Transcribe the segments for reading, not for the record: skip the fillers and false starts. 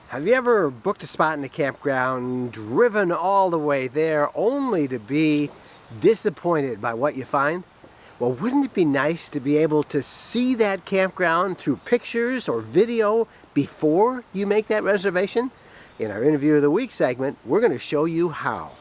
Have you ever booked a spot in a campground, driven all the way there, only to be disappointed by what you find? Well, wouldn't it be nice to be able to see that campground through pictures or video before you make that reservation? In our Interview of the Week segment, we're going to show you how.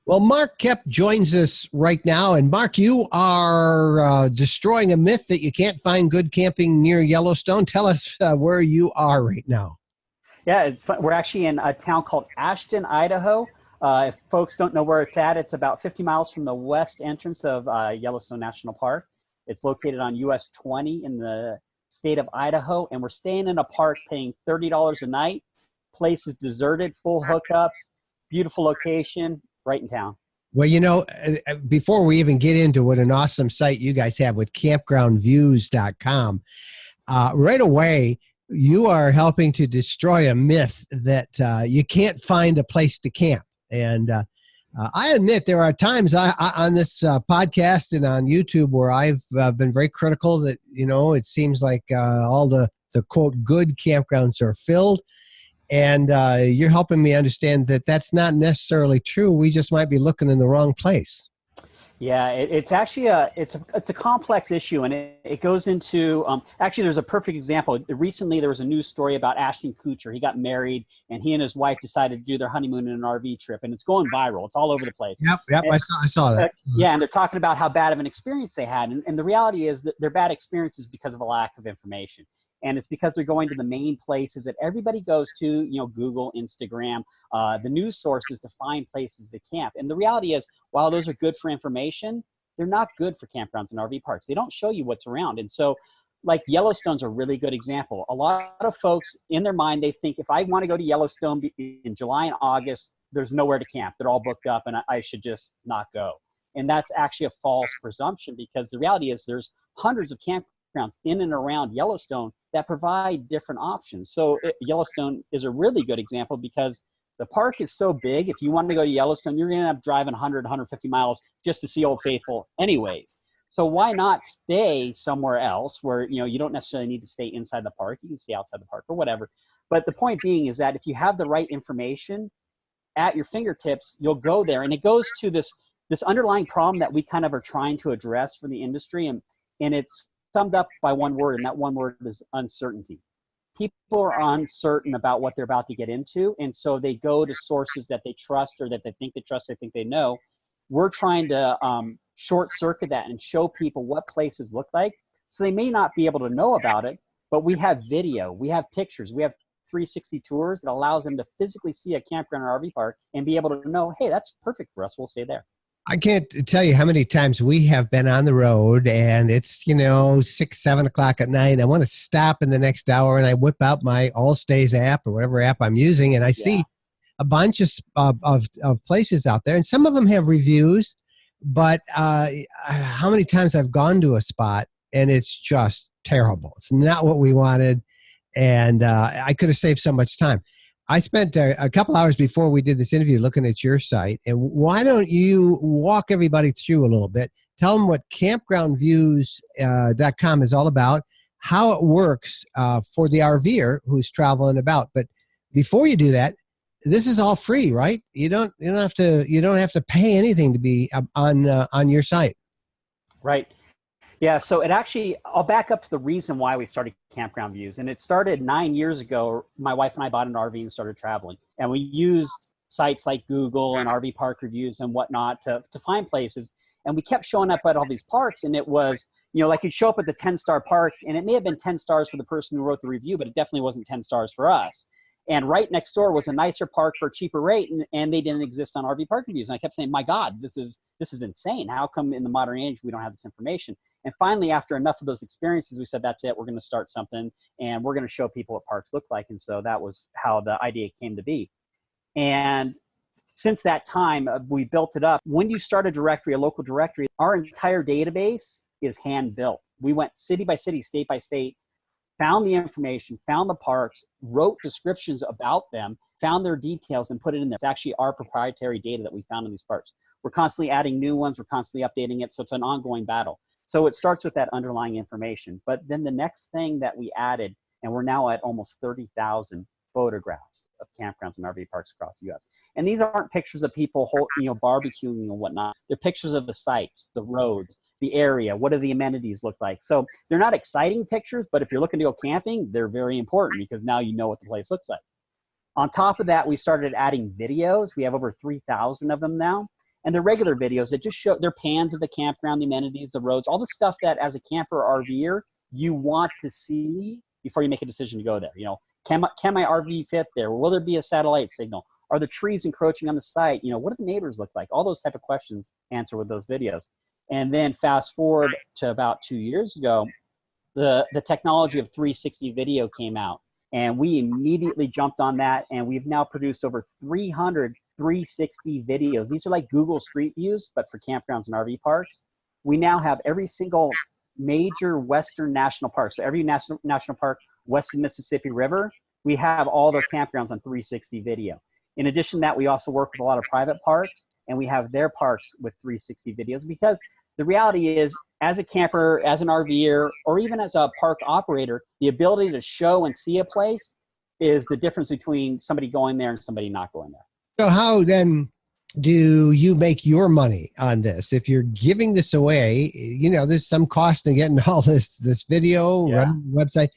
Well, Mark Kep joins us right now. And Mark, you are destroying a myth that you can't find good camping near Yellowstone. Tell us where you are right now. Yeah, it's fun. We're actually in a town called Ashton, Idaho. If folks don't know where it's at, it's about 50 miles from the west entrance of Yellowstone National Park. It's located on US 20 in the state of Idaho, and we're staying in a park paying $30 a night. Place is deserted, full hookups, beautiful location, right in town. Well, before we even get into what an awesome site you guys have with campgroundviews.com, right away, you are helping to destroy a myth that you can't find a place to camp. And I admit there are times on this podcast and on YouTube where I've been very critical that, it seems like all the quote, good campgrounds are filled. And you're helping me understand that that's not necessarily true. We just might be looking in the wrong place. Yeah, it's actually it's a complex issue, and it goes into actually there's a perfect example. Recently, there was a news story about Ashton Kutcher. He got married, and he and his wife decided to do their honeymoon in an RV trip, and it's going viral. It's all over the place. Yep, and, I saw that. Yeah, and they're talking about how bad of an experience they had, and the reality is that their bad experience is because of a lack of information. And it's because they're going to the main places that everybody goes to, Google, Instagram, the news sources to find places to camp. And the reality is, while those are good for information, they're not good for campgrounds and RV parks. They don't show you what's around. And so, like Yellowstone's a really good example. A lot of folks, in their mind, they think if I want to go to Yellowstone in July and August, there's nowhere to camp. They're all booked up and I should just not go. And that's actually a false presumption, because the reality is there's hundreds of campgrounds in and around Yellowstone that provide different options. So Yellowstone is a really good example because the park is so big. If you want to go to Yellowstone, you're going to end up driving 100, 150 miles just to see Old Faithful anyways. So why not stay somewhere else where, you don't necessarily need to stay inside the park. You can stay outside the park or whatever. But the point being is that if you have the right information at your fingertips, you'll go there. And it goes to this underlying problem that we kind of are trying to address for the industry. And it's summed up by one word, and that one word is uncertainty. People are uncertain about what they're about to get into, and so they go to sources that they trust or that they think they trust, they think they know. We're trying to short circuit that and show people what places look like. So they may not be able to know about it, but we have video, we have pictures, we have 360 tours that allows them to physically see a campground or RV park and be able to know, hey, that's perfect for us, we'll stay there. I can't tell you how many times we have been on the road and it's, 6, 7 o'clock at night. I want to stop in the next hour and I whip out my All Stays app or whatever app I'm using. And I see a bunch of places out there, and some of them have reviews, but how many times I've gone to a spot and it's just terrible. It's not what we wanted. And I could have saved so much time. I spent a couple hours before we did this interview looking at your site. And why don't you walk everybody through a little bit? Tell them what campgroundviews.com is all about, how it works for the RVer who's traveling about. But before you do that, this is all free, right? You don't have to pay anything to be on your site. Right. Yeah, so I'll back up to the reason why we started Campground Views. And it started 9 years ago. My wife and I bought an RV and started traveling. And we used sites like Google and RV park reviews and whatnot to find places. And we kept showing up at all these parks. And it was, like you'd show up at the 10-star park, and it may have been 10 stars for the person who wrote the review, but it definitely wasn't 10 stars for us. And right next door was a nicer park for a cheaper rate, and they didn't exist on RV park reviews. And I kept saying, my God, this is insane. How come in the modern age we don't have this information? And finally, after enough of those experiences, we said, that's it. We're going to start something, and we're going to show people what parks look like. And so that was how the idea came to be. And since that time, we built it up. When you start a local directory, our entire database is hand built. We went city by city, state by state, found the information, found the parks, wrote descriptions about them, found their details, and put it in there. It's actually our proprietary data that we found in these parks. We're constantly adding new ones. We're constantly updating it. So it's an ongoing battle. So it starts with that underlying information. But then the next thing that we added, and we're now at almost 30,000 photographs of campgrounds and RV parks across the U.S. And these aren't pictures of people, barbecuing and whatnot. They're pictures of the sites, the roads, the area. What do the amenities look like? So they're not exciting pictures, but if you're looking to go camping, they're very important because now you know what the place looks like. On top of that, we started adding videos. We have over 3,000 of them now. And they're regular videos that just show, they're pans of the campground, the amenities, the roads, all the stuff that as a camper or RVer, you want to see before you make a decision to go there. Can my RV fit there? Will there be a satellite signal? Are the trees encroaching on the site? What do the neighbors look like? All those type of questions answer with those videos. And then fast forward to about 2 years ago, the technology of 360 video came out. And we immediately jumped on that. And we've now produced over 300 360 videos. These are like Google Street Views, but for campgrounds and RV parks. We now have every single major Western national park. So every national park west of Mississippi River, we have all those campgrounds on 360 video. In addition to that, we also work with a lot of private parks, and we have their parks with 360 videos, because the reality is, as a camper, as an RVer, or even as a park operator, the ability to show and see a place is the difference between somebody going there and somebody not going there. So how then do you make your money on this? If you're giving this away, there's some cost in getting all this video, running the website.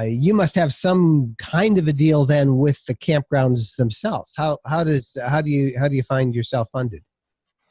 You must have some kind of a deal then with the campgrounds themselves. How do you find yourself funded?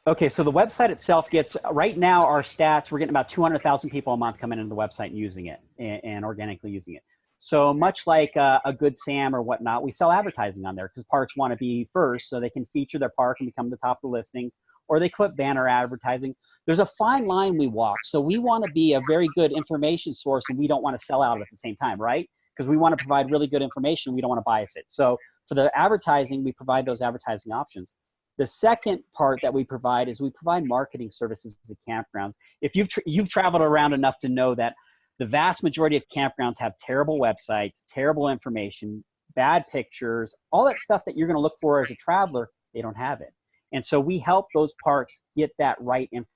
Okay, so the website itself gets, right now our stats, we're getting about 200,000 people a month coming into the website and using it and organically using it. So much like a Good Sam or whatnot, we sell advertising on there because parks want to be first so they can feature their park and become the top of the listings, or they put banner advertising. There's a fine line we walk. So we want to be a very good information source, and we don't want to sell out at the same time, right? Because we want to provide really good information. We don't want to bias it. So for the advertising, we provide those advertising options. The second part that we provide is we provide marketing services to campgrounds. If you've traveled around enough to know that the vast majority of campgrounds have terrible websites, terrible information, bad pictures, all that stuff that you're going to look for as a traveler, they don't have it. And so we help those parks get that right information.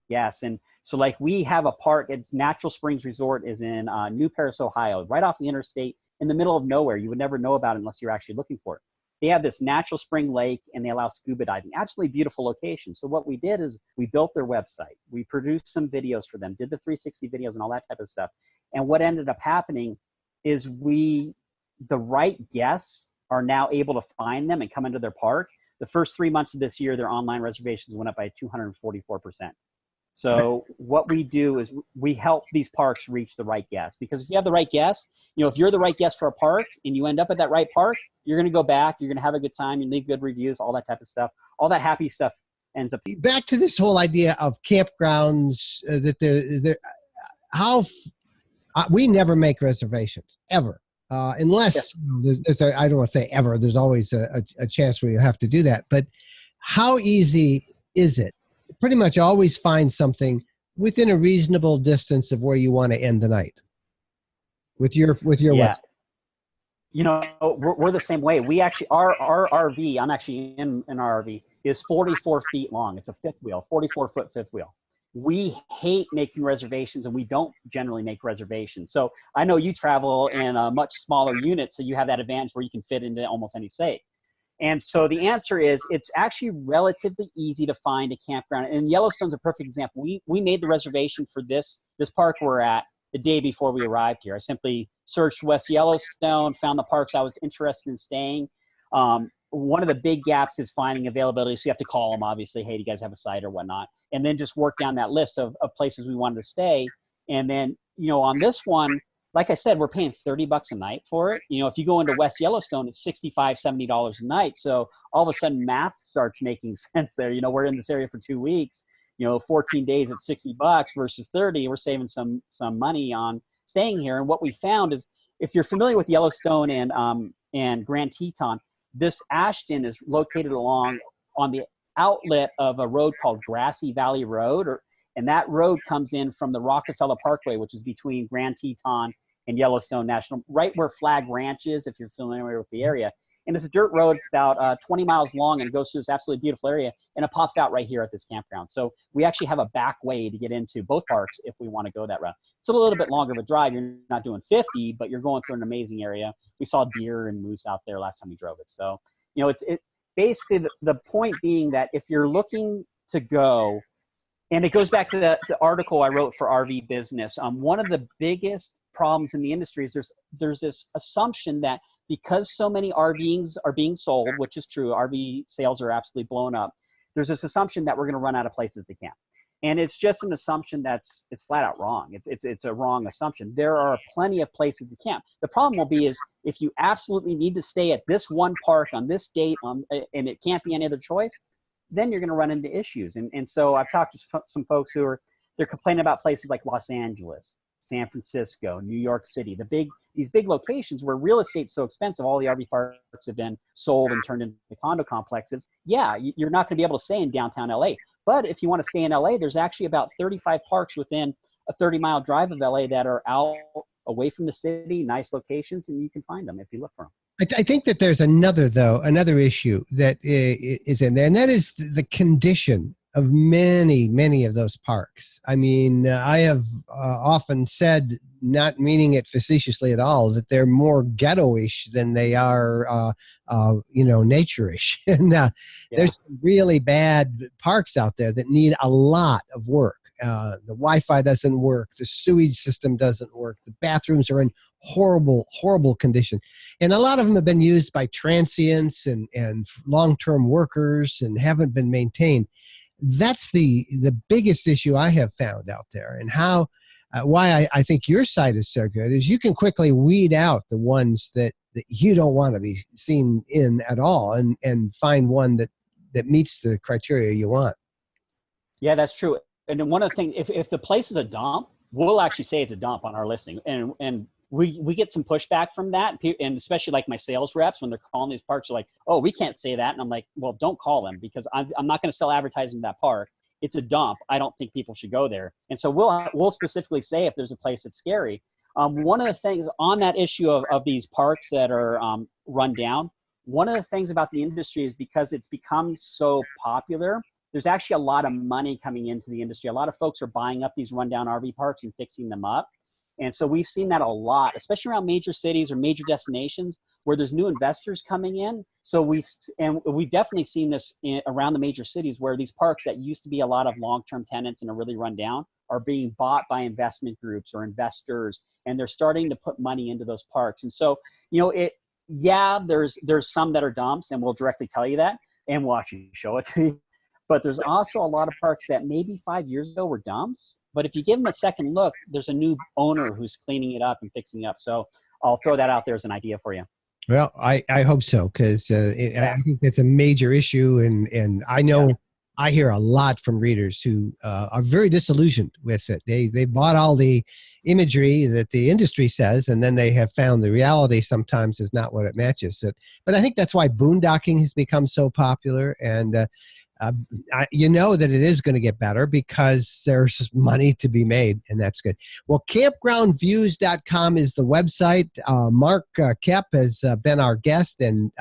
Yes, and so like we have a park, it's Natural Springs Resort is in New Paris, Ohio, right off the interstate in the middle of nowhere. You would never know about it unless you're actually looking for it. They have this natural spring lake, and they allow scuba diving. Absolutely beautiful location. So what we did is we built their website. We produced some videos for them, did the 360 videos and all that type of stuff. And what ended up happening is the right guests are now able to find them and come into their park. The first 3 months of this year, their online reservations went up by 244%. So what we do is we help these parks reach the right guests, because if you have the right guest, if you're the right guest for a park and you end up at that right park, you're going to go back, you're going to have a good time, you leave good reviews, all that type of stuff. All that happy stuff ends up. Back to this whole idea of campgrounds, we never make reservations ever. Unless, I don't want to say ever, there's always a chance where you have to do that. But how easy is it? Pretty much always find something within a reasonable distance of where you want to end the night with your website. We're the same way. We actually, our RV, I'm actually in our RV, is 44 feet long. It's a fifth wheel, 44-foot fifth wheel. We hate making reservations, and we don't generally make reservations. So I know you travel in a much smaller unit, so you have that advantage where you can fit into almost any state. And so the answer is, it's actually relatively easy to find a campground. And Yellowstone's a perfect example. We made the reservation for this park we're at the day before we arrived here. I simply searched West Yellowstone, found the parks I was interested in staying. One of the big gaps is finding availability. So you have to call them, obviously, hey, do you guys have a site or whatnot? And then just work down that list of places we wanted to stay. And then, on this one, like I said, we're paying $30 a night for it. If you go into West Yellowstone, it's $65, $70 a night. So all of a sudden math starts making sense there. We're in this area for 2 weeks, 14 days at $60 versus 30. We're saving some money on staying here. And what we found is, if you're familiar with Yellowstone and Grand Teton, this Ashton is located on the outlet of a road called Grassy Valley Road, and that road comes in from the Rockefeller Parkway, which is between Grand Teton and Yellowstone National, right where Flag Ranch is, if you're familiar with the area. And it's a dirt road. It's about 20 miles long and goes through this absolutely beautiful area. And it pops out right here at this campground. So we actually have a back way to get into both parks if we want to go that route. It's a little bit longer of a drive. You're not doing 50, but you're going through an amazing area. We saw deer and moose out there last time we drove it. So, you know, it's basically the point being that if you're looking to go, and it goes back to the article I wrote for RV Business. One of the biggest problems in the industry is there's this assumption that because so many RVs are being sold, which is true, RV sales are absolutely blown up. There's this assumption that we're going to run out of places to camp, and it's just an assumption it's flat out wrong. It's a wrong assumption. There are plenty of places to camp. The problem will be is if you absolutely need to stay at this one park on this date, and it can't be any other choice, then you're going to run into issues. And so I've talked to some folks they're complaining about places like Los Angeles, San Francisco, New York City, these big locations where real estate's so expensive, all the RV parks have been sold and turned into condo complexes. Yeah, you're not going to be able to stay in downtown LA. But if you want to stay in LA, there's actually about 35 parks within a 30-mile drive of LA that are out away from the city, nice locations, and you can find them if you look for them. I think that there's another issue that is in there, and that is the condition of many of those parks. I mean, I have often said, not meaning it facetiously at all, that they're more ghetto-ish than they are, nature-ish. And there's some really bad parks out there that need a lot of work. The Wi-Fi doesn't work. The sewage system doesn't work. The bathrooms are in horrible condition. And a lot of them have been used by transients and long-term workers and haven't been maintained. That's the biggest issue I have found out there. And why I think your site is so good is you can quickly weed out the ones that you don't want to be seen in at all and find one that meets the criteria you want. Yeah, that's true. And then one of the things, if the place is a dump, we'll actually say it's a dump on our listing. And we get some pushback from that. And especially like my sales reps, when they're calling these parks, are like, oh, we can't say that. And I'm like, well, don't call them because I'm not going to sell advertising to that park. It's a dump. I don't think people should go there. And so we'll specifically say if there's a place that's scary. One of the things on that issue of these parks that are run down, one of the things about the industry is because it's become so popular, there's actually a lot of money coming into the industry. A lot of folks are buying up these rundown RV parks and fixing them up. And so we've seen that a lot, especially around major cities or major destinations where there's new investors coming in. So we've definitely seen this around the major cities where these parks that used to be a lot of long-term tenants and are really run down are being bought by investment groups or investors, and they're starting to put money into those parks. And so, there's some that are dumps, and we'll directly tell you that, and we'll actually show it to you. But there's also a lot of parks that maybe 5 years ago were dumps. But if you give them a second look, there's a new owner who's cleaning it up and fixing it up. So I'll throw that out there as an idea for you. Well, I hope so, because I think it's a major issue. And I know I hear a lot from readers who are very disillusioned with it. They bought all the imagery that the industry says, and then they have found the reality sometimes is not what it matches. But I think that's why boondocking has become so popular. And you know that it is going to get better because there's money to be made, and that's good. Well, campgroundviews.com is the website. Mark Koepp has been our guest, and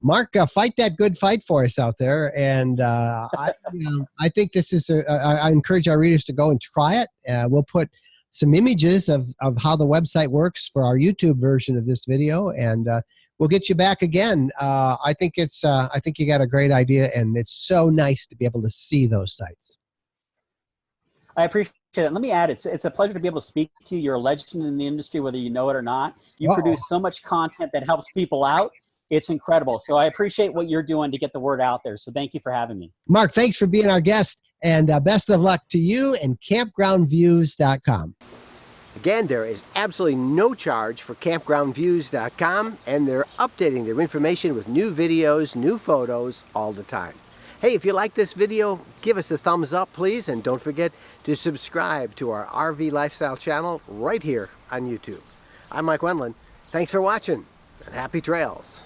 Mark, fight that good fight for us out there. And I think this is I encourage our readers to go and try it. We'll put some images of how the website works for our YouTube version of this video, and we'll get you back again. I think you got a great idea, and it's so nice to be able to see those sites. I appreciate it. Let me add, it's a pleasure to be able to speak to you. You're a legend in the industry, whether you know it or not. You produce so much content that helps people out. It's incredible. So I appreciate what you're doing to get the word out there. So thank you for having me. Mark, thanks for being our guest, and best of luck to you and campgroundviews.com. Again, there is absolutely no charge for campgroundviews.com, and they're updating their information with new videos, new photos all the time. Hey, if you like this video, give us a thumbs up, please, and don't forget to subscribe to our RV Lifestyle channel right here on YouTube. I'm Mike Wendland. Thanks for watching, and happy trails.